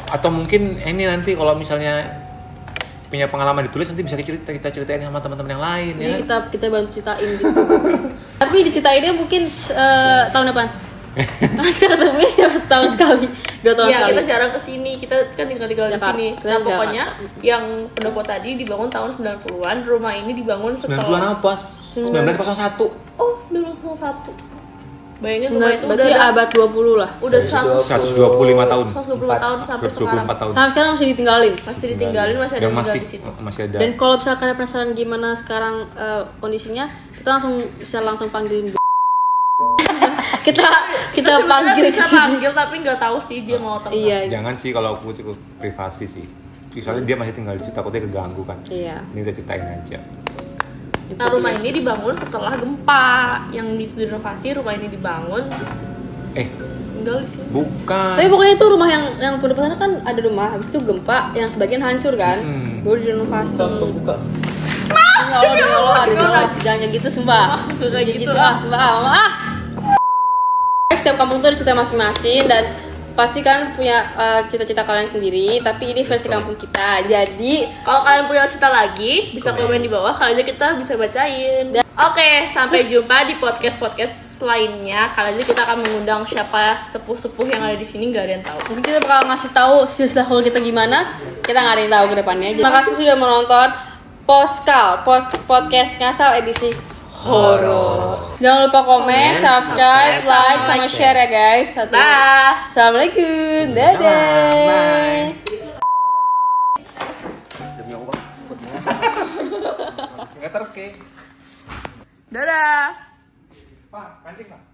atau mungkin ini nanti kalau misalnya punya pengalaman ditulis nanti bisa kita ceritain sama teman-teman yang lain Jadi ya kan? kita bantu ceritain gitu. Tapi diceritainnya mungkin tahun depan. Karena kita ketemunya setiap tahun sekali, 2 tahun Ya, sekali. kita jarang kesini, kita kan tinggal di Jakarta. sini. Kita Nah, di pokoknya yang pendopo tadi dibangun tahun 90-an, rumah ini dibangun 90-an setelah apa? 1901. Oh, 1901. Bayangin rumah itu berarti udah abad 20 lah. udah 125 tahun. 120 tahun sampai 124 sekarang. tahun. Sampai sekarang masih ditinggalin. Masih ditinggalin, masih ada Dan yang tinggal masih di situ. masih ada. Dan kalau misalkan ada penasaran gimana sekarang kondisinya, kita langsung panggilin kita panggil Sebenarnya bisa ke sini. panggil tapi nggak tahu sih dia mau atau enggak. Iya. Jangan sih kalau aku cukup privasi sih. Soalnya dia masih tinggal di situ, takutnya keganggu kan. Iya. Ini udah ceritain aja. Nah, rumah ini dibangun setelah gempa. Yang direnovasi, rumah ini dibangun tinggal di sini. Bukan. Tapi pokoknya itu rumah yang pondok pesantren kan ada rumah, habis itu gempa yang sebagian hancur kan, baru direnovasi. Buka. Demi Allah, jangan gitu sumpah. Kayak gitu Gitu sumpah. Setiap kampung tuh ada cerita masing-masing dan pasti kan punya cita-cita kalian sendiri, tapi ini versi kampung kita. Jadi Kalau kalian punya cerita lagi, bisa komen di bawah, kali aja kita bisa bacain. Oke, sampai jumpa di podcast lainnya. Kali aja kita akan mengundang siapa sepuh-sepuh yang ada di sini, nggak ada yang tahu. mungkin kita bakal ngasih tahu silsilah haul kita gimana, kita nggak ada yang tahu ke depannya. Terima kasih sudah menonton podcast Ngasal edisi horor. Jangan lupa komen, subscribe, like, sama share ya guys. Dah. Assalamualaikum, dadah. Demi Allah. Nggak terke. Dadah. Pak, kancing Pak.